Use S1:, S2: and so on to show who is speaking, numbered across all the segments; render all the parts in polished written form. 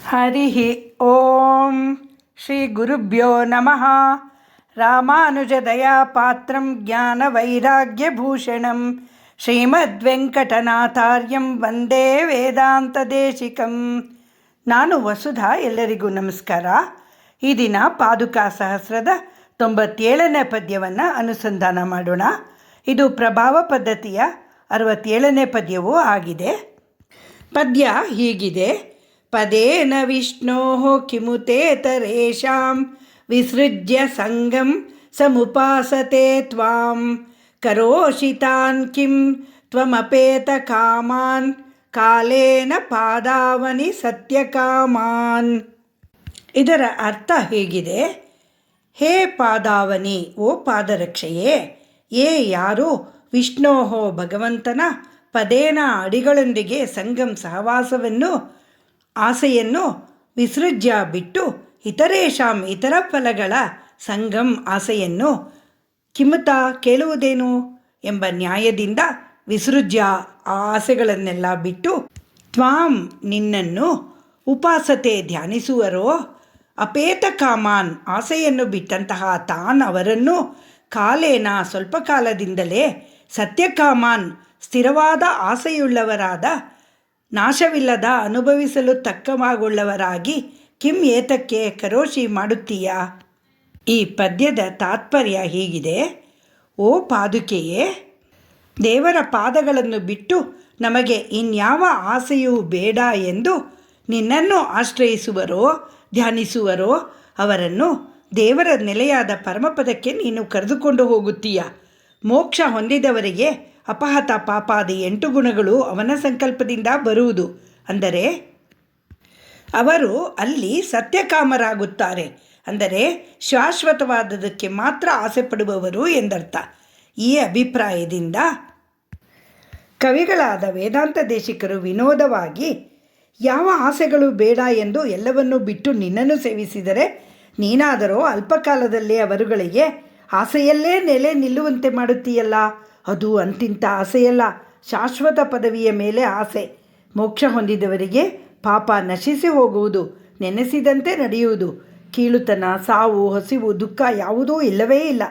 S1: ಹರಿ ಓಂ ಶ್ರೀ ಗುರುಭ್ಯೋ ನಮಃ. ರಾಮಾನುಜದಯಾ ಪಾತ್ರಂ ಜ್ಞಾನ ವೈರಾಗ್ಯಭೂಷಣಂ ಶ್ರೀಮದ್ವೆಂಕಟನಾಥಾರ್ಯಂ ವಂದೇ ವೇದಾಂತದೇಶಿಕಂ. ನಾನು ವಸುಧಾ. ಎಲ್ಲರಿಗೂ ನಮಸ್ಕಾರ. ಈ ದಿನ ಪಾದುಕಾ ಸಹಸ್ರದ 97ನೇ ಪದ್ಯವನ್ನು ಅನುಸಂಧಾನ ಮಾಡೋಣ. ಇದು ಪ್ರಭಾವ ಪದ್ಧತಿಯ 67ನೇ ಪದ್ಯವೂ ಆಗಿದೆ. ಪದ್ಯ ಹೀಗಿದೆ: ಪದೇನ ವಿಷ್ಣೋ ಕಿಮುತೇತರೇಷಾಂ ವಿಸೃಜ್ಯ ಸಂಗಂ ಸಮುಪಾಸತೆ ತ್ವಾಂ ಕರೋಷಿ ತಾನ್ ಕಿಂ ತ್ವಮಪೇತ ಕಾಮಾನ್ ಕಾಲೇನ ಪಾದಾವನಿ ಸತ್ಯಕಾಮಾನ್. ಇದರ ಅರ್ಥ ಹೀಗಿದೆ: ಹೇ ಪಾದಾವನಿ, ಓ ಪಾದರಕ್ಷೆಯೇ, ಯಾರು ವಿಷ್ಣೋಹೋ ಭಗವಂತನ ಪದೇನ ಅಡಿಗಳೊಂದಿಗೆ ಸಂಗಂ ಸಹವಾಸವನ್ನು ಆಸೆಯನ್ನು ವಿಸೃಜ್ಯ ಬಿಟ್ಟು ಇತರೇಷಾಂ ಇತರ ಫಲಗಳ ಸಂಗಂ ಆಸೆಯನ್ನು ಕಿಮುತ ಕೇಳುವುದೇನು ಎಂಬ ನ್ಯಾಯದಿಂದ ವಿಸೃಜ್ಯ ಆ ಆಸೆಗಳನ್ನೆಲ್ಲ ಬಿಟ್ಟು ತ್ವಾಂ ನಿನ್ನನ್ನು ಉಪಾಸತೆ ಧ್ಯಾನಿಸುವರೋ ಅಪೇತ ಕಾಮಾನ್ ಆಸೆಯನ್ನು ಬಿಟ್ಟಂತಹ ತಾನ್ ಅವರನ್ನು ಕಾಲೇನ ಸ್ವಲ್ಪ ಕಾಲದಿಂದಲೇ ಸತ್ಯಕಾಮಾನ್ ಸ್ಥಿರವಾದ ಆಸೆಯುಳ್ಳವರಾದ ನಾಶವಿಲ್ಲದ ಅನುಭವಿಸಲು ತಕ್ಕವಾಗುಳ್ಳವರಾಗಿ ಕಿಂ ಏತಕ್ಕೆ ಕರೋಷಿ ಮಾಡುತ್ತೀಯಾ. ಈ ಪದ್ಯದ ತಾತ್ಪರ್ಯ ಹೀಗಿದೆ: ಓ ಪಾದುಕೆಯೇ, ದೇವರ ಪಾದಗಳನ್ನು ಬಿಟ್ಟು ನಮಗೆ ಇನ್ಯಾವ ಆಸೆಯೂ ಬೇಡ ಎಂದು ನಿನ್ನನ್ನು ಆಶ್ರಯಿಸುವರೋ ಧ್ಯಾನಿಸುವರೋ ಅವರನ್ನು ದೇವರ ನೆಲೆಯಾದ ಪರಮಪದಕ್ಕೆ ನೀನು ಕರೆದುಕೊಂಡು ಹೋಗುತ್ತೀಯ. ಮೋಕ್ಷ ಹೊಂದಿದವರಿಗೆ ಅಪಹತ ಪಾಪಾದಿ 8 ಗುಣಗಳು ಅವನ ಸಂಕಲ್ಪದಿಂದ ಬರುವುದು. ಅಂದರೆ ಅವರು ಅಲ್ಲಿ ಸತ್ಯಕಾಮರಾಗುತ್ತಾರೆ, ಅಂದರೆ ಶಾಶ್ವತವಾದದಕ್ಕೆ ಮಾತ್ರ ಆಸೆ ಪಡುವವರು ಎಂದರ್ಥ. ಈ ಅಭಿಪ್ರಾಯದಿಂದ ಕವಿಗಳಾದ ವೇದಾಂತ ದೇಶಿಕರು ವಿನೋದವಾಗಿ, ಯಾವ ಆಸೆಗಳು ಬೇಡ ಎಂದು ಎಲ್ಲವನ್ನೂ ಬಿಟ್ಟು ನಿನ್ನನ್ನು ಸೇವಿಸಿದರೆ ನೀನಾದರೋ ಅಲ್ಪಕಾಲದಲ್ಲೇ ಅವರುಗಳಿಗೆ ಆಸೆಯಲ್ಲೇ ನೆಲೆ ನಿಲ್ಲುವಂತೆ ಮಾಡುತ್ತೀಯಲ್ಲ. ಅದು ಅಂತಿಂತ ಆಸೆಯಲ್ಲ, ಶಾಶ್ವತ ಪದವಿಯ ಮೇಲೆ ಆಸೆ. ಮೋಕ್ಷ ಹೊಂದಿದವರಿಗೆ ಪಾಪ ನಶಿಸಿ ಹೋಗುವುದು, ನೆನೆಸಿದಂತೆ ನಡೆಯುವುದು, ಕೀಳುತನ, ಸಾವು, ಹಸಿವು, ದುಃಖ ಯಾವುದೂ ಇಲ್ಲವೇ ಇಲ್ಲ.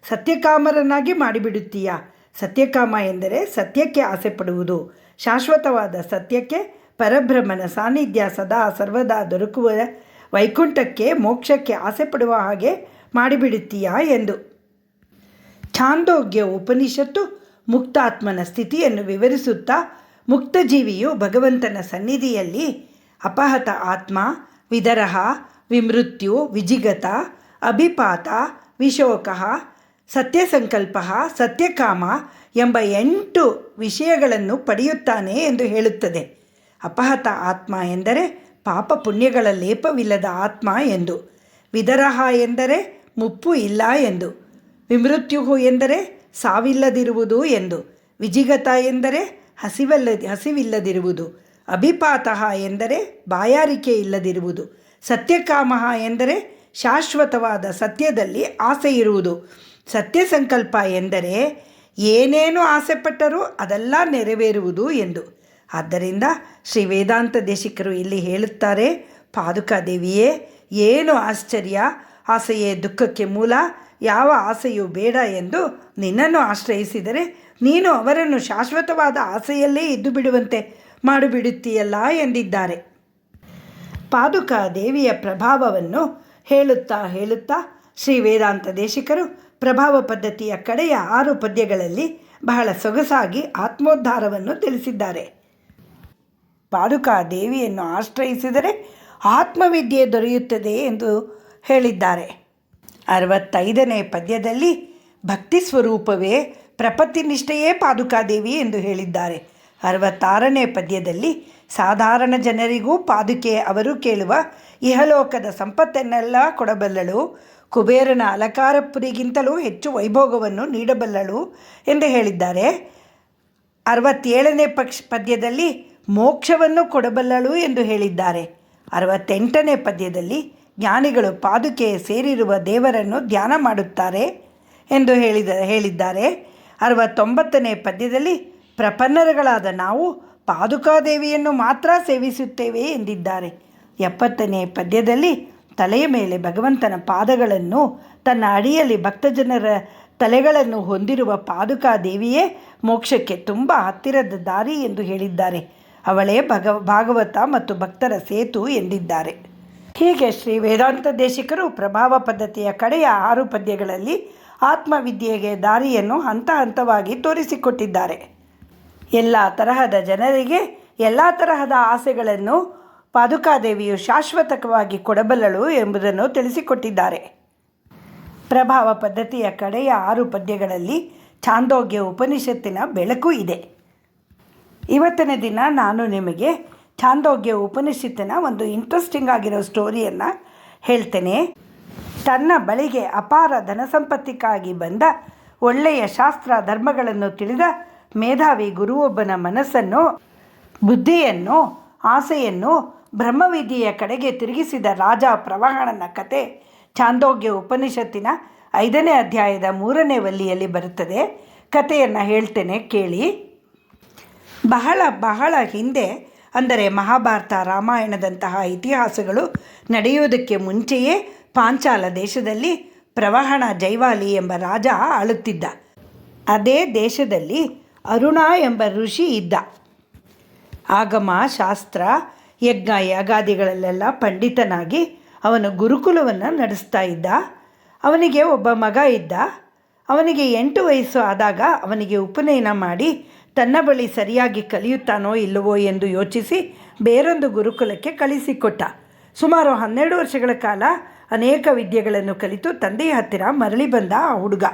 S1: ಸತ್ಯಕಾಮರನ್ನಾಗಿ ಮಾಡಿಬಿಡುತ್ತೀಯ. ಸತ್ಯಕಾಮ ಎಂದರೆ ಸತ್ಯಕ್ಕೆ ಆಸೆ ಪಡುವುದು. ಶಾಶ್ವತವಾದ ಸತ್ಯಕ್ಕೆ, ಪರಬ್ರಹ್ಮನ ಸಾನ್ನಿಧ್ಯ ಸದಾ ಸರ್ವದಾ ದೊರಕುವ ವೈಕುಂಠಕ್ಕೆ, ಮೋಕ್ಷಕ್ಕೆ ಆಸೆ ಪಡುವ ಹಾಗೆ ಮಾಡಿಬಿಡುತ್ತೀಯ ಎಂದು. ಛಾಂದೋಗ್ಯ ಉಪನಿಷತ್ತು ಮುಕ್ತಾತ್ಮನ ಸ್ಥಿತಿಯನ್ನು ವಿವರಿಸುತ್ತಾ, ಮುಕ್ತಜೀವಿಯು ಭಗವಂತನ ಸನ್ನಿಧಿಯಲ್ಲಿ ಅಪಹತ ಆತ್ಮ, ವಿದರಹ, ವಿಮೃತ್ಯು, ವಿಜಿಗತ, ಅಭಿಪಾತ, ವಿಶೋಕ, ಸತ್ಯಸಂಕಲ್ಪ, ಸತ್ಯಕಾಮ ಎಂಬ 8 ವಿಷಯಗಳನ್ನು ಪಡೆಯುತ್ತಾನೆ ಎಂದು ಹೇಳುತ್ತದೆ. ಅಪಹತ ಆತ್ಮ ಎಂದರೆ ಪಾಪ ಪುಣ್ಯಗಳ ಲೇಪವಿಲ್ಲದ ಆತ್ಮ ಎಂದು. ವಿದರಹ ಎಂದರೆ ಮುಪ್ಪು ಇಲ್ಲ ಎಂದು. ವಿಮೃತ್ಯು ಎಂದರೆ ಸಾವಿಲ್ಲದಿರುವುದು ಎಂದು. ವಿಜಿಗತ ಎಂದರೆ ಹಸಿವಿಲ್ಲದಿರುವುದು. ಅಭಿಪಾತ ಎಂದರೆ ಬಾಯಾರಿಕೆ ಇಲ್ಲದಿರುವುದು. ಸತ್ಯಕಾಮ ಎಂದರೆ ಶಾಶ್ವತವಾದ ಸತ್ಯದಲ್ಲಿ ಆಸೆ ಇರುವುದು. ಸತ್ಯಸಂಕಲ್ಪ ಎಂದರೆ ಏನೇನು ಆಸೆಪಟ್ಟರೂ ಅದೆಲ್ಲ ನೆರವೇರುವುದು ಎಂದು. ಆದ್ದರಿಂದ ಶ್ರೀ ವೇದಾಂತ ದೇಶಿಕರು ಇಲ್ಲಿ ಹೇಳುತ್ತಾರೆ: ಪಾದುಕಾದೇವಿಯೇ, ಏನು ಆಶ್ಚರ್ಯ! ಆಸೆಯೇ ದುಃಖಕ್ಕೆ ಮೂಲ. ಯಾವ ಆಸೆಯೂ ಬೇಡ ಎಂದು ನಿನ್ನನ್ನು ಆಶ್ರಯಿಸಿದರೆ ನೀನು ಅವರನ್ನು ಶಾಶ್ವತವಾದ ಆಸೆಯಲ್ಲೇ ಇದ್ದು ಬಿಡುವಂತೆ ಮಾಡಿಬಿಡುತ್ತೀಯಲ್ಲ ಎಂದಿದ್ದಾರೆ. ಪಾದುಕಾ ದೇವಿಯ ಪ್ರಭಾವವನ್ನು ಹೇಳುತ್ತಾ ಶ್ರೀ ವೇದಾಂತ ದೇಶಿಕರು ಪ್ರಭಾವ ಪದ್ಧತಿಯ ಕಡೆಯ 6 ಪದ್ಯಗಳಲ್ಲಿ ಬಹಳ ಸೊಗಸಾಗಿ ಆತ್ಮೋದ್ಧಾರವನ್ನು ತಿಳಿಸಿದ್ದಾರೆ. ಪಾದುಕಾ ದೇವಿಯನ್ನು ಆಶ್ರಯಿಸಿದರೆ ಆತ್ಮವಿದ್ಯೆ ದೊರೆಯುತ್ತದೆ ಎಂದು ಹೇಳಿದ್ದಾರೆ. 65ನೇ ಪದ್ಯದಲ್ಲಿ ಭಕ್ತಿ ಸ್ವರೂಪವೇ ಪ್ರಪತ್ತಿನಿಷ್ಠೆಯೇ ಪಾದುಕಾದೇವಿ ಎಂದು ಹೇಳಿದ್ದಾರೆ. 66ನೇ ಪದ್ಯದಲ್ಲಿ ಸಾಧಾರಣ ಜನರಿಗೂ ಪಾದುಕೆ ಅವರು ಕೇಳುವ ಇಹಲೋಕದ ಸಂಪತ್ತನ್ನೆಲ್ಲ ಕೊಡಬಲ್ಲಳು, ಕುಬೇರನ ಅಲಂಕಾರಪುರಿಗಿಂತಲೂ ಹೆಚ್ಚು ವೈಭೋಗವನ್ನು ನೀಡಬಲ್ಲಳು ಎಂದು ಹೇಳಿದ್ದಾರೆ. 67ನೇ ಪದ್ಯದಲ್ಲಿ ಮೋಕ್ಷವನ್ನು ಕೊಡಬಲ್ಲಳು ಎಂದು ಹೇಳಿದ್ದಾರೆ. 68ನೇ ಪದ್ಯದಲ್ಲಿ ಜ್ಞಾನಿಗಳು ಪಾದುಕೆ ಸೇರಿರುವ ದೇವರನ್ನು ಧ್ಯಾನ ಮಾಡುತ್ತಾರೆ ಎಂದು ಹೇಳಿದ್ದಾರೆ. 69ನೇ ಪದ್ಯದಲ್ಲಿ ಪ್ರಪನ್ನರುಗಳಾದ ನಾವು ಪಾದುಕಾದೇವಿಯನ್ನು ಮಾತ್ರ ಸೇವಿಸುತ್ತೇವೆ ಎಂದಿದ್ದಾರೆ. 70ನೇ ಪದ್ಯದಲ್ಲಿ ತಲೆಯ ಮೇಲೆ ಭಗವಂತನ ಪಾದಗಳನ್ನು, ತನ್ನ ಅಡಿಯಲ್ಲಿ ಭಕ್ತಜನರ ತಲೆಗಳನ್ನು ಹೊಂದಿರುವ ಪಾದುಕಾದೇವಿಯೇ ಮೋಕ್ಷಕ್ಕೆ ತುಂಬ ಹತ್ತಿರದ ದಾರಿ ಎಂದು ಹೇಳಿದ್ದಾರೆ. ಅವಳೇ ಭಾಗವತ ಮತ್ತು ಭಕ್ತರ ಸೇತು ಎಂದಿದ್ದಾರೆ. ಹೀಗೆ ಶ್ರೀ ವೇದಾಂತ ದೇಶಿಕರು ಪ್ರಭಾವ ಪದ್ಧತಿಯ ಕಡೆಯ 6 ಪದ್ಯಗಳಲ್ಲಿ ಆತ್ಮವಿದ್ಯೆಗೆ ದಾರಿಯನ್ನು ಹಂತ ಹಂತವಾಗಿ ತೋರಿಸಿಕೊಟ್ಟಿದ್ದಾರೆ. ಎಲ್ಲ ತರಹದ ಜನರಿಗೆ ಎಲ್ಲ ತರಹದ ಆಸೆಗಳನ್ನು ಪಾದುಕಾದೇವಿಯು ಶಾಶ್ವತವಾಗಿ ಕೊಡಬಲ್ಲಳು ಎಂಬುದನ್ನು ತಿಳಿಸಿಕೊಟ್ಟಿದ್ದಾರೆ. ಪ್ರಭಾವ ಪದ್ಧತಿಯ ಕಡೆಯ 6 ಪದ್ಯಗಳಲ್ಲಿ ಛಾಂದೋಗ್ಯ ಉಪನಿಷತ್ತಿನ ಬೆಳಕು ಇದೆ. ಇವತ್ತಿನ ದಿನ ನಾನು ನಿಮಗೆ ಛಾಂದೋಗ್ಯ ಉಪನಿಷತ್ತಿನ ಒಂದು ಇಂಟ್ರೆಸ್ಟಿಂಗ್ ಆಗಿರೋ ಸ್ಟೋರಿಯನ್ನು ಹೇಳ್ತೇನೆ. ತನ್ನ ಬಳಿಗೆ ಅಪಾರ ಧನಸಂಪತ್ತಿಗಾಗಿ ಬಂದ ಒಳ್ಳೆಯ ಶಾಸ್ತ್ರ ಧರ್ಮಗಳನ್ನು ತಿಳಿದ ಮೇಧಾವಿ ಗುರುವೊಬ್ಬನ ಮನಸ್ಸನ್ನು, ಬುದ್ಧಿಯನ್ನು, ಆಸೆಯನ್ನು ಬ್ರಹ್ಮವಿದ್ಯೆಯ ಕಡೆಗೆ ತಿರುಗಿಸಿದ ರಾಜ ಪ್ರವಹಣನ ಕತೆ ಛಾಂದೋಗ್ಯ ಉಪನಿಷತ್ತಿನ 5ನೇ ಅಧ್ಯಾಯದ 3ನೇ ವಲ್ಲಿಯಲ್ಲಿ ಬರುತ್ತದೆ. ಕಥೆಯನ್ನು ಹೇಳ್ತೇನೆ, ಕೇಳಿ. ಬಹಳ ಹಿಂದೆ, ಅಂದರೆ ಮಹಾಭಾರತ, ರಾಮಾಯಣದಂತಹ ಇತಿಹಾಸಗಳು ನಡೆಯುವುದಕ್ಕೆ ಮುಂಚೆಯೇ ಪಾಂಚಾಲ ದೇಶದಲ್ಲಿ ಪ್ರವಹಣ ಜೈವಾಲಿ ಎಂಬ ರಾಜ ಆಳುತ್ತಿದ್ದ. ಅದೇ ದೇಶದಲ್ಲಿ ಅರುಣ ಎಂಬ ಋಷಿ ಇದ್ದ. ಆಗಮ, ಶಾಸ್ತ್ರ, ಯಜ್ಞ ಯಾಗಾದಿಗಳಲ್ಲೆಲ್ಲ ಪಂಡಿತನಾಗಿ ಅವನು ಗುರುಕುಲವನ್ನು ನಡೆಸ್ತಾ ಇದ್ದ. ಅವನಿಗೆ ಒಬ್ಬ ಮಗ ಇದ್ದ. ಅವನಿಗೆ 8 ವಯಸ್ಸು ಆದಾಗ ಅವನಿಗೆ ಉಪನಯನ ಮಾಡಿ ತನ್ನ ಬಳಿ ಸರಿಯಾಗಿ ಕಲಿಯುತ್ತಾನೋ ಇಲ್ಲವೋ ಎಂದು ಯೋಚಿಸಿ ಬೇರೊಂದು ಗುರುಕುಲಕ್ಕೆ ಕಳಿಸಿಕೊಟ್ಟ. ಸುಮಾರು 12 ವರ್ಷಗಳ ಕಾಲ ಅನೇಕ ವಿದ್ಯೆಗಳನ್ನು ಕಲಿತು ತಂದೆಯ ಹತ್ತಿರ ಮರಳಿ ಬಂದ ಆ ಹುಡುಗ.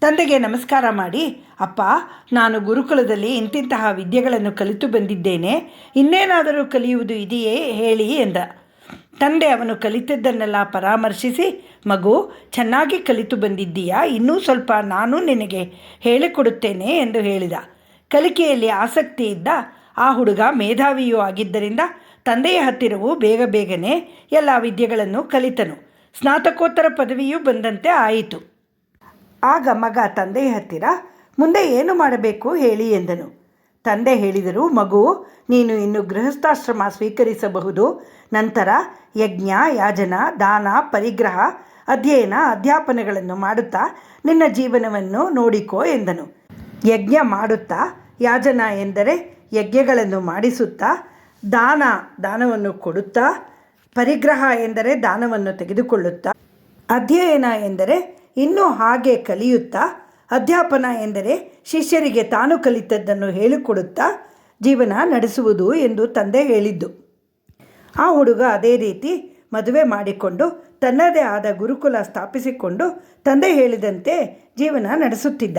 S1: ತಂದೆಗೆ ನಮಸ್ಕಾರ ಮಾಡಿ, ಅಪ್ಪ, ನಾನು ಗುರುಕುಲದಲ್ಲಿ ಇಂತಿಂತಹ ವಿದ್ಯೆಗಳನ್ನು ಕಲಿತು ಬಂದಿದ್ದೇನೆ, ಇನ್ನೇನಾದರೂ ಕಲಿಯುವುದು ಇದೆಯೇ ಹೇಳಿ ಎಂದ. ತಂದೆ ಅವನು ಕಲಿತದ್ದನ್ನೆಲ್ಲ ಪರಾಮರ್ಶಿಸಿ, ಮಗು, ಚೆನ್ನಾಗಿ ಕಲಿತು ಬಂದಿದ್ದೀಯಾ, ಇನ್ನೂ ಸ್ವಲ್ಪ ನಾನು ನಿನಗೆ ಹೇಳಿಕೊಡುತ್ತೇನೆ ಎಂದು ಹೇಳಿದ. ಕಲಿಕೆಯಲ್ಲಿ ಆಸಕ್ತಿ ಇದ್ದ ಆ ಹುಡುಗ ಮೇಧಾವಿಯೂ ಆಗಿದ್ದರಿಂದ ತಂದೆಯ ಹತ್ತಿರವೂ ಬೇಗನೆ ಎಲ್ಲ ವಿದ್ಯೆಗಳನ್ನು ಕಲಿತನು. ಸ್ನಾತಕೋತ್ತರ ಪದವಿಯೂ ಬಂದಂತೆ ಆಯಿತು. ಆಗ ಮಗ ತಂದೆಯ ಹತ್ತಿರ, ಮುಂದೆ ಏನು ಮಾಡಬೇಕು ಹೇಳಿ ಎಂದನು. ತಂದೆ ಹೇಳಿದರು, ಮಗು, ನೀನು ಇನ್ನು ಗೃಹಸ್ಥಾಶ್ರಮ ಸ್ವೀಕರಿಸಬಹುದು. ನಂತರ ಯಜ್ಞ, ಯಾಜನ, ದಾನ, ಪರಿಗ್ರಹ, ಅಧ್ಯಯನ, ಅಧ್ಯಾಪನಗಳನ್ನು ಮಾಡುತ್ತಾ ನಿನ್ನ ಜೀವನವನ್ನು ನೋಡಿಕೋ ಎಂದನು. ಯಜ್ಞ ಮಾಡುತ್ತಾ, ಯಾಜನ ಎಂದರೆ ಯಜ್ಞಗಳನ್ನು ಮಾಡಿಸುತ್ತಾ, ದಾನವನ್ನು ಕೊಡುತ್ತಾ, ಪರಿಗ್ರಹ ಎಂದರೆ ದಾನವನ್ನು ತೆಗೆದುಕೊಳ್ಳುತ್ತಾ, ಅಧ್ಯಯನ ಎಂದರೆ ಇನ್ನೂ ಹಾಗೆ ಕಲಿಯುತ್ತಾ, ಅಧ್ಯಾಪನ ಎಂದರೆ ಶಿಷ್ಯರಿಗೆ ತಾನು ಕಲಿತದ್ದನ್ನು ಹೇಳಿಕೊಡುತ್ತಾ ಜೀವನ ನಡೆಸುವುದು ಎಂದು ತಂದೆ ಹೇಳಿದ್ದು. ಆ ಹುಡುಗ ಅದೇ ರೀತಿ ಮದುವೆ ಮಾಡಿಕೊಂಡು ತನ್ನದೇ ಆದ ಗುರುಕುಲ ಸ್ಥಾಪಿಸಿಕೊಂಡು ತಂದೆ ಹೇಳಿದಂತೆ ಜೀವನ ನಡೆಸುತ್ತಿದ್ದ.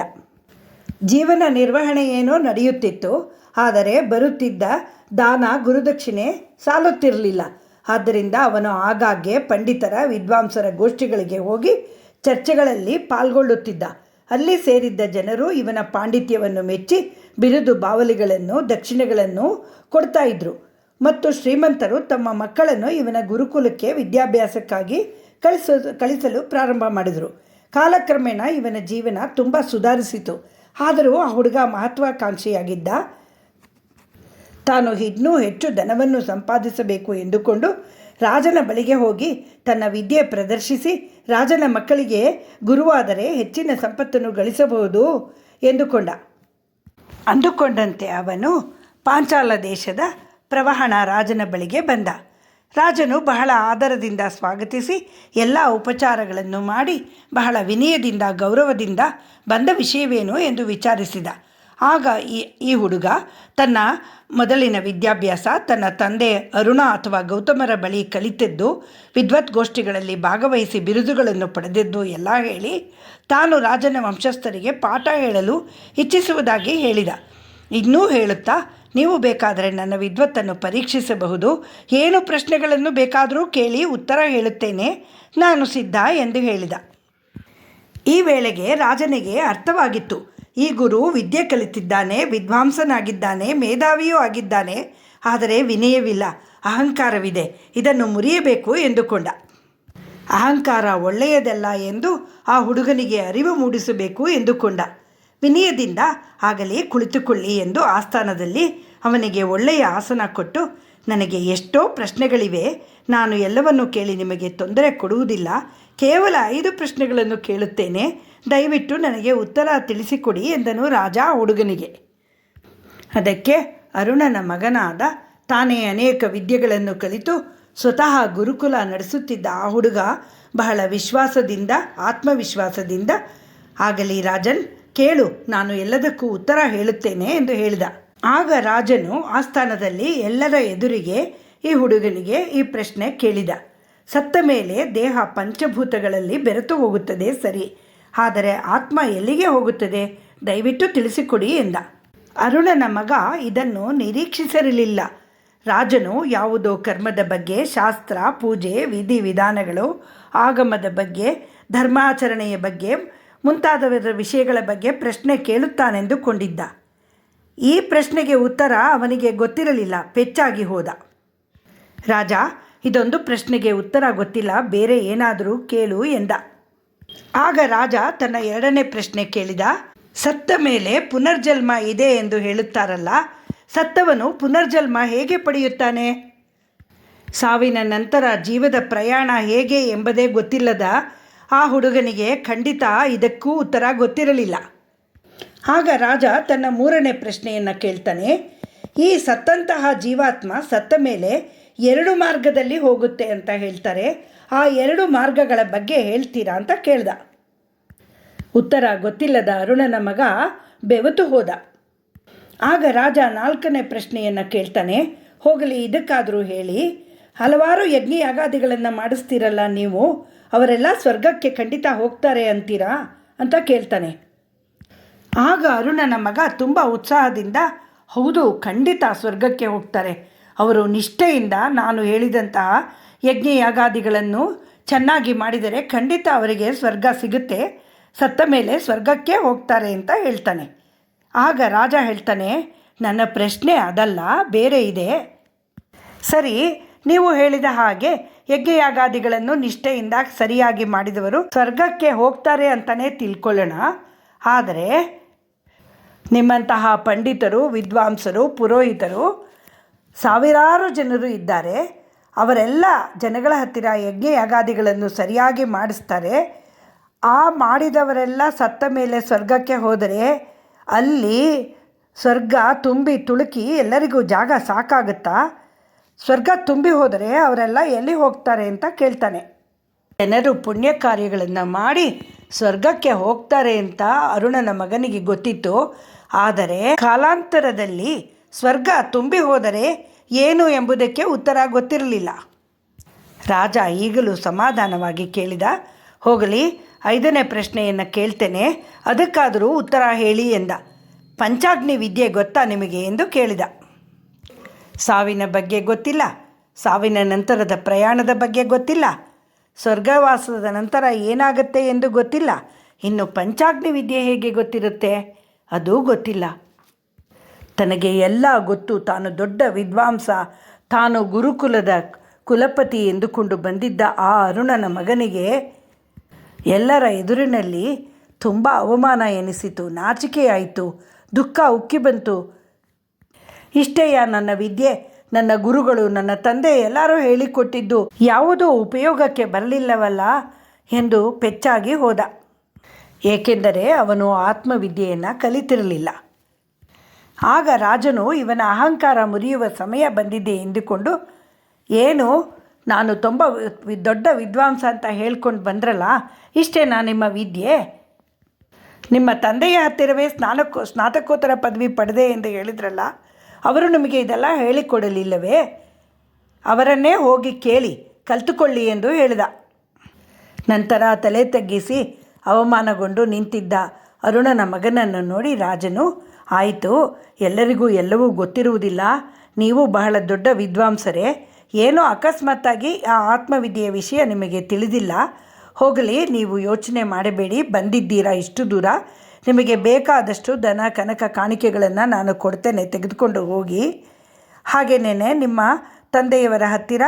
S1: ಜೀವನ ನಿರ್ವಹಣೆ ಏನೋ ನಡೆಯುತ್ತಿತ್ತು. ಆದರೆ ಬರುತ್ತಿದ್ದ ದಾನ, ಗುರುದಕ್ಷಿಣೆ ಸಾಲುತ್ತಿರಲಿಲ್ಲ. ಆದ್ದರಿಂದ ಅವನು ಆಗಾಗ್ಗೆ ಪಂಡಿತರ, ವಿದ್ವಾಂಸರ ಗೋಷ್ಠಿಗಳಿಗೆ ಹೋಗಿ ಚರ್ಚೆಗಳಲ್ಲಿ ಪಾಲ್ಗೊಳ್ಳುತ್ತಿದ್ದ. ಅಲ್ಲಿ ಸೇರಿದ್ದ ಜನರು ಇವನ ಪಾಂಡಿತ್ಯವನ್ನು ಮೆಚ್ಚಿ ಬಿರುದು ಬಾವಲಿಗಳನ್ನು, ದಕ್ಷಿಣೆಗಳನ್ನು ಕೊಡ್ತಾ ಇದ್ದರು. ಮತ್ತು ಶ್ರೀಮಂತರು ತಮ್ಮ ಮಕ್ಕಳನ್ನು ಇವನ ಗುರುಕುಲಕ್ಕೆ ವಿದ್ಯಾಭ್ಯಾಸಕ್ಕಾಗಿ ಕಳಿಸಲು ಪ್ರಾರಂಭ ಮಾಡಿದರು. ಕಾಲಕ್ರಮೇಣ ಇವನ ಜೀವನ ತುಂಬ ಸುಧಾರಿಸಿತು. ಆದರೂ ಆ ಹುಡುಗ ಮಹತ್ವಾಕಾಂಕ್ಷಿಯಾಗಿದ್ದ. ತಾನು ಇನ್ನೂ ಹೆಚ್ಚು ಧನವನ್ನು ಸಂಪಾದಿಸಬೇಕು ಎಂದುಕೊಂಡು ರಾಜನ ಬಳಿಗೆ ಹೋಗಿ ತನ್ನ ವಿದ್ಯೆ ಪ್ರದರ್ಶಿಸಿ ರಾಜನ ಮಕ್ಕಳಿಗೆ ಗುರುವಾದರೆ ಹೆಚ್ಚಿನ ಸಂಪತ್ತನ್ನು ಗಳಿಸಬಹುದು ಅಂದುಕೊಂಡಂತೆ ಅವನು ಪಾಂಚಾಲ ದೇಶದ ಪ್ರವಹಣ ರಾಜನ ಬಳಿಗೆ ಬಂದ. ರಾಜನು ಬಹಳ ಆದರದಿಂದ ಸ್ವಾಗತಿಸಿ ಎಲ್ಲ ಉಪಚಾರಗಳನ್ನು ಮಾಡಿ ಬಹಳ ವಿನಯದಿಂದ, ಗೌರವದಿಂದ ಬಂದ ವಿಷಯವೇನು ಎಂದು ವಿಚಾರಿಸಿದ. ಆಗ ಈ ಹುಡುಗ ತನ್ನ ಮೊದಲಿನ ವಿದ್ಯಾಭ್ಯಾಸ, ತನ್ನ ತಂದೆ ಅರುಣ ಅಥವಾ ಗೌತಮರ ಬಳಿ ಕಲಿತದ್ದು, ವಿದ್ವತ್ಗೋಷ್ಠಿಗಳಲ್ಲಿ ಭಾಗವಹಿಸಿ ಬಿರುದುಗಳನ್ನು ಪಡೆದದ್ದು ಎಲ್ಲ ಹೇಳಿ ತಾನು ರಾಜನ ವಂಶಸ್ಥರಿಗೆ ಪಾಠ ಹೇಳಲು ಇಚ್ಛಿಸುವುದಾಗಿ ಹೇಳಿದ. ಇನ್ನೂ ಹೇಳುತ್ತಾ, ನೀವು ಬೇಕಾದರೆ ನನ್ನ ವಿದ್ವತ್ತನ್ನು ಪರೀಕ್ಷಿಸಬಹುದು, ಏನು ಪ್ರಶ್ನೆಗಳನ್ನು ಬೇಕಾದರೂ ಕೇಳಿ ಉತ್ತರ ಹೇಳುತ್ತೇನೆ, ನಾನು ಸಿದ್ಧ ಎಂದು ಹೇಳಿದ. ಈ ವೇಳೆಗೆ ರಾಜನಿಗೆ ಅರ್ಥವಾಗಿತ್ತು, ಈ ಗುರು ವಿದ್ಯೆ ಕಲಿತಿದ್ದಾನೆ, ವಿದ್ವಾಂಸನಾಗಿದ್ದಾನೆ, ಮೇಧಾವಿಯೂ ಆಗಿದ್ದಾನೆ, ಆದರೆ ವಿನಯವಿಲ್ಲ, ಅಹಂಕಾರವಿದೆ, ಇದನ್ನು ಮುರಿಯಬೇಕು ಎಂದುಕೊಂಡ. ಅಹಂಕಾರ ಒಳ್ಳೆಯದಲ್ಲ ಎಂದು ಆ ಹುಡುಗನಿಗೆ ಅರಿವು ಮೂಡಿಸಬೇಕು ಎಂದುಕೊಂಡ. ವಿನಯದಿಂದ ಆಗಲಿ, ಕುಳಿತುಕೊಳ್ಳಿ ಎಂದು ಆಸ್ಥಾನದಲ್ಲಿ ಅವನಿಗೆ ಒಳ್ಳೆಯ ಆಸನ ಕೊಟ್ಟು, ನನಗೆ ಎಷ್ಟೋ ಪ್ರಶ್ನೆಗಳಿವೆ, ನಾನು ಎಲ್ಲವನ್ನೂ ಕೇಳಿ ನಿಮಗೆ ತೊಂದರೆ ಕೊಡುವುದಿಲ್ಲ. ಕೇವಲ 5 ಪ್ರಶ್ನೆಗಳನ್ನು ಕೇಳುತ್ತೇನೆ. ದಯವಿಟ್ಟು ನನಗೆ ಉತ್ತರ ತಿಳಿಸಿಕೊಡಿ ಎಂದನು ರಾಜ ಆ ಹುಡುಗನಿಗೆ. ಅದಕ್ಕೆ ಅರುಣನ ಮಗನಾದ ತಾನೇ ಅನೇಕ ವಿದ್ಯೆಗಳನ್ನು ಕಲಿತು ಸ್ವತಃ ಗುರುಕುಲ ನಡೆಸುತ್ತಿದ್ದ ಆ ಹುಡುಗ ಬಹಳ ಆತ್ಮವಿಶ್ವಾಸದಿಂದ ಆಗಲಿ ರಾಜನ್, ಕೇಳು, ನಾನು ಎಲ್ಲದಕ್ಕೂ ಉತ್ತರ ಹೇಳುತ್ತೇನೆ ಎಂದು ಹೇಳಿದ. ಆಗ ರಾಜನು ಆಸ್ಥಾನದಲ್ಲಿ ಎಲ್ಲರ ಎದುರಿಗೆ ಈ ಹುಡುಗನಿಗೆ ಈ ಪ್ರಶ್ನೆ ಕೇಳಿದ. ಸತ್ತ ಮೇಲೆ ದೇಹ ಪಂಚಭೂತಗಳಲ್ಲಿ ಬೆರೆತು ಹೋಗುತ್ತದೆ ಸರಿ, ಆದರೆ ಆತ್ಮ ಎಲ್ಲಿಗೆ ಹೋಗುತ್ತದೆ? ದಯವಿಟ್ಟು ತಿಳಿಸಿಕೊಡಿ ಎಂದ. ಅರುಣನ ಮಗ ಇದನ್ನು ನಿರೀಕ್ಷಿಸಿರಲಿಲ್ಲ. ರಾಜನು ಯಾವುದೋ ಕರ್ಮದ ಬಗ್ಗೆ, ಶಾಸ್ತ್ರ, ಪೂಜೆ, ವಿಧಿವಿಧಾನಗಳು, ಆಗಮದ ಬಗ್ಗೆ, ಧರ್ಮಾಚರಣೆಯ ಬಗ್ಗೆ ಮುಂತಾದ ವಿಷಯಗಳ ಬಗ್ಗೆ ಪ್ರಶ್ನೆ ಕೇಳುತ್ತಾನೆಂದುಕೊಂಡಿದ್ದ. ಈ ಪ್ರಶ್ನೆಗೆ ಉತ್ತರ ಅವನಿಗೆ ಗೊತ್ತಿರಲಿಲ್ಲ. ಪೆಚ್ಚಾಗಿ ಹೋದ. ರಾಜ, ಇದೊಂದು ಪ್ರಶ್ನೆಗೆ ಉತ್ತರ ಗೊತ್ತಿಲ್ಲ, ಬೇರೆ ಏನಾದರೂ ಕೇಳು ಎಂದ. ಆಗ ರಾಜ ತನ್ನ 2ನೇ ಪ್ರಶ್ನೆ ಕೇಳಿದ. ಸತ್ತ ಮೇಲೆ ಪುನರ್ಜನ್ಮ ಇದೆ ಎಂದು ಹೇಳುತ್ತಾರಲ್ಲ, ಸತ್ತವನು ಪುನರ್ಜನ್ಮ ಹೇಗೆ ಪಡೆಯುತ್ತಾನೆ? ಸಾವಿನ ನಂತರ ಜೀವದ ಪ್ರಯಾಣ ಹೇಗೆ ಎಂಬುದೇ ಗೊತ್ತಿಲ್ಲದ ಆ ಹುಡುಗನಿಗೆ ಖಂಡಿತ ಇದಕ್ಕೂ ಉತ್ತರ ಗೊತ್ತಿರಲಿಲ್ಲ. ಆಗ ರಾಜ ತನ್ನ 3ನೇ ಪ್ರಶ್ನೆಯನ್ನು ಕೇಳ್ತಾನೆ. ಈ ಸತ್ತಂತಹ ಜೀವಾತ್ಮ ಸತ್ತ ಮೇಲೆ 2 ಮಾರ್ಗದಲ್ಲಿ ಹೋಗುತ್ತೆ ಅಂತ ಹೇಳ್ತಾರೆ. ಆ 2 ಮಾರ್ಗಗಳ ಬಗ್ಗೆ ಹೇಳ್ತೀರಾ ಅಂತ ಕೇಳ್ದ. ಉತ್ತರ ಗೊತ್ತಿಲ್ಲದ ಅರುಣನ ಮಗ ಬೆವತು ಹೋದ. ಆಗ ರಾಜ 4ನೇ ಪ್ರಶ್ನೆಯನ್ನು ಕೇಳ್ತಾನೆ. ಹೋಗಲಿ, ಇದಕ್ಕಾದರೂ ಹೇಳಿ, ಹಲವಾರು ಯಜ್ಞ ಯಾಗಾದಿಗಳನ್ನು ಮಾಡಿಸ್ತೀರಲ್ಲ ನೀವು, ಅವರೆಲ್ಲ ಸ್ವರ್ಗಕ್ಕೆ ಖಂಡಿತ ಹೋಗ್ತಾರೆ ಅಂತೀರಾ ಅಂತ ಕೇಳ್ತಾನೆ. ಆಗ ಅರುಣನ ಮಗ ತುಂಬ ಉತ್ಸಾಹದಿಂದ, ಹೌದು, ಖಂಡಿತ ಸ್ವರ್ಗಕ್ಕೆ ಹೋಗ್ತಾರೆ. ಅವರು ನಿಷ್ಠೆಯಿಂದ ನಾನು ಹೇಳಿದಂತಹ ಯಜ್ಞ ಯಾಗಾದಿಗಳನ್ನು ಚೆನ್ನಾಗಿ ಮಾಡಿದರೆ ಖಂಡಿತ ಅವರಿಗೆ ಸ್ವರ್ಗ ಸಿಗುತ್ತೆ, ಸತ್ತ ಮೇಲೆ ಸ್ವರ್ಗಕ್ಕೆ ಹೋಗ್ತಾರೆ ಅಂತ ಹೇಳ್ತಾನೆ. ಆಗ ರಾಜ ಹೇಳ್ತಾನೆ, ನನ್ನ ಪ್ರಶ್ನೆ ಅದಲ್ಲ, ಬೇರೆ ಇದೆ. ಸರಿ, ನೀವು ಹೇಳಿದ ಹಾಗೆ ಯಜ್ಞಯಾಗಾದಿಗಳನ್ನು ನಿಷ್ಠೆಯಿಂದ ಸರಿಯಾಗಿ ಮಾಡಿದವರು ಸ್ವರ್ಗಕ್ಕೆ ಹೋಗ್ತಾರೆ ಅಂತಲೇ ತಿಳ್ಕೊಳ್ಳೋಣ. ಆದರೆ ನಿಮ್ಮಂತಹ ಪಂಡಿತರು, ವಿದ್ವಾಂಸರು, ಪುರೋಹಿತರು ಸಾವಿರಾರು ಜನರು ಇದ್ದಾರೆ. ಅವರೆಲ್ಲ ಜನಗಳ ಹತ್ತಿರ ಯಜ್ಞಯಾಗಾದಿಗಳನ್ನು ಸರಿಯಾಗಿ ಮಾಡಿಸ್ತಾರೆ. ಆ ಮಾಡಿದವರೆಲ್ಲ ಸತ್ತ ಮೇಲೆ ಸ್ವರ್ಗಕ್ಕೆ ಹೋದರೆ ಅಲ್ಲಿ ಸ್ವರ್ಗ ತುಂಬಿ ತುಳುಕಿ ಎಲ್ಲರಿಗೂ ಜಾಗ ಸಾಕಾಗುತ್ತಾ? ಸ್ವರ್ಗ ತುಂಬಿ ಹೋದರೆ ಅವರೆಲ್ಲ ಎಲ್ಲಿ ಹೋಗ್ತಾರೆ ಅಂತ ಕೇಳ್ತಾನೆ. ಜನರು ಪುಣ್ಯ ಕಾರ್ಯಗಳನ್ನು ಮಾಡಿ ಸ್ವರ್ಗಕ್ಕೆ ಹೋಗ್ತಾರೆ ಅಂತ ಅರುಣನ ಮಗನಿಗೆ ಗೊತ್ತಿತ್ತು. ಆದರೆ ಕಾಲಾಂತರದಲ್ಲಿ ಸ್ವರ್ಗ ತುಂಬಿ ಹೋದರೆ ಏನು ಎಂಬುದಕ್ಕೆ ಉತ್ತರ ಗೊತ್ತಿರಲಿಲ್ಲ. ರಾಜ ಈಗಲೂ ಸಮಾಧಾನವಾಗಿ ಕೇಳಿದ. ಹೋಗಲಿ, 5ನೇ ಪ್ರಶ್ನೆಯನ್ನು ಕೇಳ್ತೇನೆ, ಅದಕ್ಕಾದರೂ ಉತ್ತರ ಹೇಳಿ ಎಂದ. ಪಂಚಾಗ್ನಿ ವಿದ್ಯೆ ಗೊತ್ತಾ ನಿಮಗೆ ಎಂದು ಕೇಳಿದ. ಸಾವಿನ ಬಗ್ಗೆ ಗೊತ್ತಿಲ್ಲ, ಸಾವಿನ ನಂತರದ ಪ್ರಯಾಣದ ಬಗ್ಗೆ ಗೊತ್ತಿಲ್ಲ, ಸ್ವರ್ಗವಾಸದ ನಂತರ ಏನಾಗುತ್ತೆ ಎಂದು ಗೊತ್ತಿಲ್ಲ, ಇನ್ನು ಪಂಚಾಗ್ನಿ ವಿದ್ಯೆ ಹೇಗೆ ಗೊತ್ತಿರುತ್ತೆ? ಅದೂ ಗೊತ್ತಿಲ್ಲ. ತನಗೆ ಎಲ್ಲ ಗೊತ್ತು, ತಾನು ದೊಡ್ಡ ವಿದ್ವಾಂಸ, ತಾನು ಗುರುಕುಲದ ಕುಲಪತಿ ಎಂದುಕೊಂಡು ಬಂದಿದ್ದ ಆ ಅರುಣನ ಮಗನಿಗೆ ಎಲ್ಲರ ಎದುರಿನಲ್ಲಿ ತುಂಬ ಅವಮಾನ ಎನಿಸಿತು, ನಾಚಿಕೆಯಾಯಿತು, ದುಃಖ ಉಕ್ಕಿ ಬಂತು. ಇಷ್ಟೇಯ ನನ್ನ ವಿದ್ಯೆ, ನನ್ನ ಗುರುಗಳು, ನನ್ನ ತಂದೆ ಎಲ್ಲರೂ ಹೇಳಿಕೊಟ್ಟಿದ್ದು ಯಾವುದೂ ಉಪಯೋಗಕ್ಕೆ ಬರಲಿಲ್ಲವಲ್ಲ ಎಂದು ಪೆಚ್ಚಾಗಿ ಹೋದ. ಏಕೆಂದರೆ ಅವನು ಆತ್ಮವಿದ್ಯೆಯನ್ನು ಕಲಿತಿರಲಿಲ್ಲ. ಆಗ ರಾಜನು ಇವನ ಅಹಂಕಾರ ಮುರಿಯುವ ಸಮಯ ಬಂದಿದೆ ಎಂದುಕೊಂಡು, ಏನು, ನಾನು ತುಂಬ ದೊಡ್ಡ ವಿದ್ವಾಂಸ ಅಂತ ಹೇಳ್ಕೊಂಡು ಬಂದ್ರಲ್ಲ, ಇಷ್ಟೇನಾ ನಿಮ್ಮ ವಿದ್ಯೆ? ನಿಮ್ಮ ತಂದೆಯ ಹತ್ತಿರವೇ ಸ್ನಾತಕೋತ್ತರ ಪದವಿ ಪಡೆದೆ ಎಂದು ಹೇಳಿದ್ರಲ್ಲ, ಅವರು ನಿಮಗೆ ಇದೆಲ್ಲ ಹೇಳಿಕೊಡಲಿಲ್ಲವೇ? ಅವರನ್ನೇ ಹೋಗಿ ಕೇಳಿ ಕಲಿತುಕೊಳ್ಳಿ ಎಂದು ಹೇಳಿದ. ನಂತರ ತಲೆ ತಗ್ಗಿಸಿ ಅವಮಾನಗೊಂಡು ನಿಂತಿದ್ದ ಅರುಣನ ಮಗನನ್ನು ನೋಡಿ ರಾಜನು, ಆಯಿತು, ಎಲ್ಲರಿಗೂ ಎಲ್ಲವೂ ಗೊತ್ತಿರುವುದಿಲ್ಲ, ನೀವು ಬಹಳ ದೊಡ್ಡ ವಿದ್ವಾಂಸರೇ, ಏನೋ ಅಕಸ್ಮಾತ್ತಾಗಿ ಆ ಆತ್ಮವಿದ್ಯೆಯ ವಿಷಯ ನಿಮಗೆ ತಿಳಿದಿಲ್ಲ. ಹೋಗಲಿ, ನೀವು ಯೋಚನೆ ಮಾಡಬೇಡಿ, ಬಂದಿದ್ದೀರಾ ಇಷ್ಟು ದೂರ, ನಿಮಗೆ ಬೇಕಾದಷ್ಟು ಧನ ಕನಕ ಕಾಣಿಕೆಗಳನ್ನು ನಾನು ಕೊಡ್ತೇನೆ, ತೆಗೆದುಕೊಂಡು ಹೋಗಿ. ಹಾಗೆಯೇ ನಿಮ್ಮ ತಂದೆಯವರ ಹತ್ತಿರ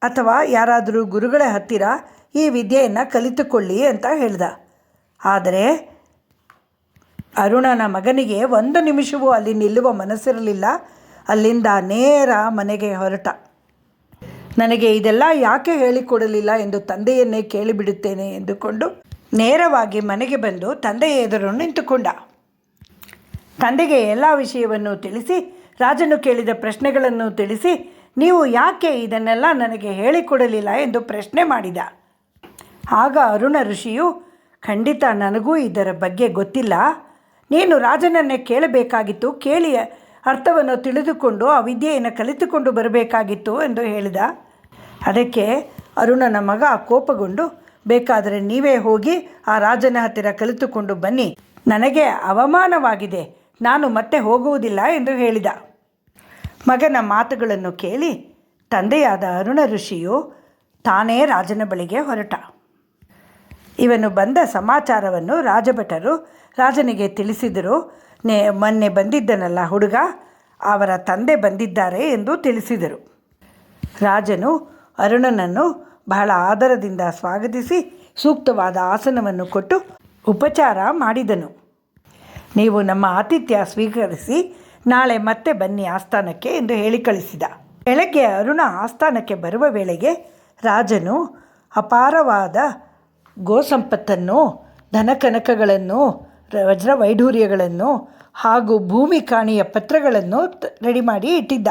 S1: ಅಥವಾ ಯಾರಾದರೂ ಗುರುಗಳ ಹತ್ತಿರ ಈ ವಿದ್ಯೆಯನ್ನು ಕಲಿತುಕೊಳ್ಳಿ ಅಂತ ಹೇಳ್ದ. ಆದರೆ ಅರುಣನ ಮಗನಿಗೆ 1 ನಿಮಿಷವೂ ಅಲ್ಲಿ ನಿಲ್ಲುವ ಮನಸ್ಸಿರಲಿಲ್ಲ. ಅಲ್ಲಿಂದ ನೇರ ಮನೆಗೆ ಹೊರಟ. ನನಗೆ ಇದೆಲ್ಲ ಯಾಕೆ ಹೇಳಿಕೊಡಲಿಲ್ಲ ಎಂದು ತಂದೆಯನ್ನೇ ಕೇಳಿಬಿಡುತ್ತೇನೆ ಎಂದುಕೊಂಡು ನೇರವಾಗಿ ಮನೆಗೆ ಬಂದು ತಂದೆಯ ಎದುರು ನಿಂತುಕೊಂಡ. ತಂದೆಗೆ ಎಲ್ಲ ವಿಷಯವನ್ನು ತಿಳಿಸಿ, ರಾಜನು ಕೇಳಿದ ಪ್ರಶ್ನೆಗಳನ್ನು ತಿಳಿಸಿ, ನೀವು ಯಾಕೆ ಇದನ್ನೆಲ್ಲ ನನಗೆ ಹೇಳಿಕೊಡಲಿಲ್ಲ ಎಂದು ಪ್ರಶ್ನೆ ಮಾಡಿದ. ಆಗ ಅರುಣ ಋಷಿಯು, ಖಂಡಿತ ನನಗೂ ಇದರ ಬಗ್ಗೆ ಗೊತ್ತಿಲ್ಲ. ನೀನು ರಾಜನನ್ನೇ ಕೇಳಬೇಕಾಗಿತ್ತು, ಕೇಳಿ ಅರ್ಥವನ್ನು ತಿಳಿದುಕೊಂಡು ಆ ವಿದ್ಯೆಯನ್ನು ಕಲಿತುಕೊಂಡು ಬರಬೇಕಾಗಿತ್ತು ಎಂದು ಹೇಳಿದ. ಅದಕ್ಕೆ ಅರುಣನ ಮಗ ಕೋಪಗೊಂಡು, ಬೇಕಾದರೆ ನೀವೇ ಹೋಗಿ ಆ ರಾಜನ ಹತ್ತಿರ ಕಲಿತುಕೊಂಡು ಬನ್ನಿ, ನನಗೆ ಅವಮಾನವಾಗಿದೆ, ನಾನು ಮತ್ತೆ ಹೋಗುವುದಿಲ್ಲ ಎಂದು ಹೇಳಿದ. ಮಗನ ಮಾತುಗಳನ್ನು ಕೇಳಿ ತಂದೆಯಾದ ಅರುಣ ಋಷಿಯು ತಾನೇ ರಾಜನ ಬಳಿಗೆ ಹೊರಟ. ಇವನು ಬಂದ ಸಮಾಚಾರವನ್ನು ರಾಜಭಟರು ರಾಜನಿಗೆ ತಿಳಿಸಿದರು. ಮೊನ್ನೆ ಬಂದಿದ್ದನಲ್ಲ ಹುಡುಗ, ಅವರ ತಂದೆ ಬಂದಿದ್ದಾರೆ ಎಂದು ತಿಳಿಸಿದರು. ರಾಜನು ಅರುಣನನ್ನು ಬಹಳ ಆದರದಿಂದ ಸ್ವಾಗತಿಸಿ ಸೂಕ್ತವಾದ ಆಸನವನ್ನು ಕೊಟ್ಟು ಉಪಚಾರ ಮಾಡಿದನು. ನೀವು ನಮ್ಮ ಆತಿಥ್ಯ ಸ್ವೀಕರಿಸಿ ನಾಳೆ ಮತ್ತೆ ಬನ್ನಿ ಆಸ್ಥಾನಕ್ಕೆ ಎಂದು ಹೇಳಿ ಕಳಿಸಿದ. ಬೆಳಗ್ಗೆ ಅರುಣ ಆಸ್ಥಾನಕ್ಕೆ ಬರುವ ವೇಳೆಗೆ ರಾಜನು ಅಪಾರವಾದ ಗೋಸಂಪತ್ತನ್ನು, ಧನಕನಕಗಳನ್ನು, ವಜ್ರ ವೈಢೂರ್ಯಗಳನ್ನು ಹಾಗೂ ಭೂಮಿ ಕಾಣಿಯ ಪತ್ರಗಳನ್ನು ರೆಡಿ ಮಾಡಿ ಇಟ್ಟಿದ್ದ.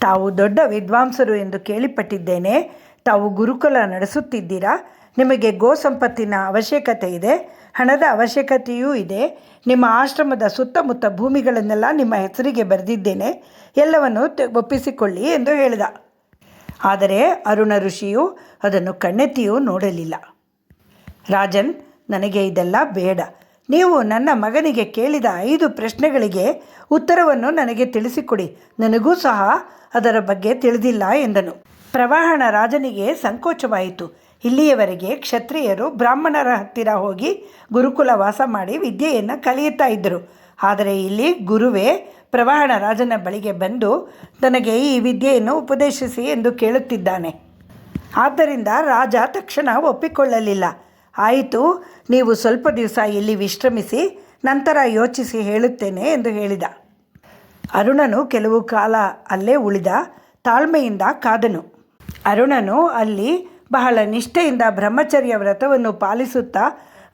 S1: ತಾವು ದೊಡ್ಡ ವಿದ್ವಾಂಸರು ಎಂದು ಕೇಳಿಪಟ್ಟಿದ್ದೇನೆ. ತಾವು ಗುರುಕುಲ ನಡೆಸುತ್ತಿದ್ದೀರಾ. ನಿಮಗೆ ಗೋಸಂಪತ್ತಿನ ಅವಶ್ಯಕತೆ ಇದೆ, ಹಣದ ಅವಶ್ಯಕತೆಯೂ ಇದೆ. ನಿಮ್ಮ ಆಶ್ರಮದ ಸುತ್ತಮುತ್ತ ಭೂಮಿಗಳನ್ನೆಲ್ಲ ನಿಮ್ಮ ಹೆಸರಿಗೆ ಬರೆದಿದ್ದೇನೆ, ಎಲ್ಲವನ್ನು ಒಪ್ಪಿಸಿಕೊಳ್ಳಿ ಎಂದು ಹೇಳಿದ. ಆದರೆ ಅರುಣ ಋಷಿಯು ಅದನ್ನು ಕಣ್ಣೆತ್ತಿಯೂ ನೋಡಲಿಲ್ಲ. ರಾಜನ್, ನನಗೆ ಇದೆಲ್ಲ ಬೇಡ. ನೀವು ನನ್ನ ಮಗನಿಗೆ ಕೇಳಿದ 5 ಪ್ರಶ್ನೆಗಳಿಗೆ ಉತ್ತರವನ್ನು ನನಗೆ ತಿಳಿಸಿಕೊಡಿ. ನನಗೂ ಸಹ ಅದರ ಬಗ್ಗೆ ತಿಳಿದಿಲ್ಲ ಎಂದನು. ಪ್ರವಾಹಣ ರಾಜನಿಗೆ ಸಂಕೋಚವಾಯಿತು. ಇಲ್ಲಿಯವರೆಗೆ ಕ್ಷತ್ರಿಯರು ಬ್ರಾಹ್ಮಣರ ಹತ್ತಿರ ಹೋಗಿ ಗುರುಕುಲ ವಾಸ ಮಾಡಿ ವಿದ್ಯೆಯನ್ನು ಕಲಿಯುತ್ತಾ ಇದ್ದರು. ಆದರೆ ಇಲ್ಲಿ ಗುರುವೇ ಪ್ರವಾಹಣ ರಾಜನ ಬಳಿಗೆ ಬಂದು ನನಗೆ ಈ ವಿದ್ಯೆಯನ್ನು ಉಪದೇಶಿಸಿ ಎಂದು ಕೇಳುತ್ತಿದ್ದಾನೆ. ಆದ್ದರಿಂದ ರಾಜ ತಕ್ಷಣ ಒಪ್ಪಿಕೊಳ್ಳಲಿಲ್ಲ. ಆಯಿತು, ನೀವು ಸ್ವಲ್ಪ ದಿವಸ ಇಲ್ಲಿ ವಿಶ್ರಮಿಸಿ, ನಂತರ ಯೋಚಿಸಿ ಹೇಳುತ್ತೇನೆ ಎಂದು ಹೇಳಿದ. ಅರುಣನು ಕೆಲವು ಕಾಲ ಅಲ್ಲೇ ಉಳಿದ, ತಾಳ್ಮೆಯಿಂದ ಕಾದನು. ಅರುಣನು ಅಲ್ಲಿ ಬಹಳ ನಿಷ್ಠೆಯಿಂದ ಬ್ರಹ್ಮಚರ್ಯ ವ್ರತವನ್ನು ಪಾಲಿಸುತ್ತಾ,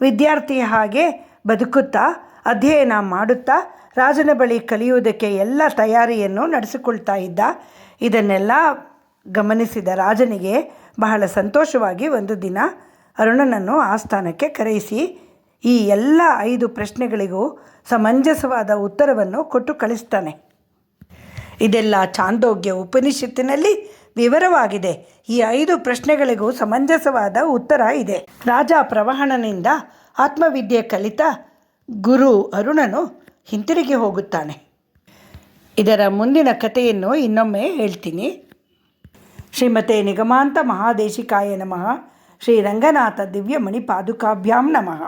S1: ವಿದ್ಯಾರ್ಥಿಯ ಹಾಗೆ ಬದುಕುತ್ತಾ, ಅಧ್ಯಯನ ಮಾಡುತ್ತಾ, ರಾಜನ ಬಳಿ ಕಲಿಯುವುದಕ್ಕೆ ಎಲ್ಲ ತಯಾರಿಯನ್ನು ನಡೆಸಿಕೊಳ್ತಾ ಇದ್ದ. ಇದನ್ನೆಲ್ಲ ಗಮನಿಸಿದ ರಾಜನಿಗೆ ಬಹಳ ಸಂತೋಷವಾಗಿ ಒಂದು ದಿನ ಅರುಣನನ್ನು ಆಸ್ಥಾನಕ್ಕೆ ಕರೆಯಿಸಿ ಈ ಎಲ್ಲ 5 ಪ್ರಶ್ನೆಗಳಿಗೂ ಸಮಂಜಸವಾದ ಉತ್ತರವನ್ನು ಕೊಟ್ಟು ಕಳಿಸ್ತಾನೆ. ಇದೆಲ್ಲ ಛಾಂದೋಗ್ಯ ಉಪನಿಷತ್ತಿನಲ್ಲಿ ವಿವರವಾಗಿದೆ. ಈ 5 ಪ್ರಶ್ನೆಗಳಿಗೂ ಸಮಂಜಸವಾದ ಉತ್ತರ ಇದೆ. ರಾಜ ಪ್ರವಾಹಣನಿಂದ ಆತ್ಮವಿದ್ಯೆ ಕಲಿತ ಗುರು ಅರುಣನು ಹಿಂತಿರುಗಿ ಹೋಗುತ್ತಾನೆ. ಇದರ ಮುಂದಿನ ಕಥೆಯನ್ನು ಇನ್ನೊಮ್ಮೆ ಹೇಳ್ತೀನಿ. ಶ್ರೀಮತೆ ನಿಗಮಾಂತ ಮಹಾದೇಶಿಕಾಯ ನಮಃ. ಶ್ರೀ ರಂಗನಾಥ ದಿವ್ಯಮಣಿ ಪಾದುಕಾಭ್ಯಾಂ ನಮಃ.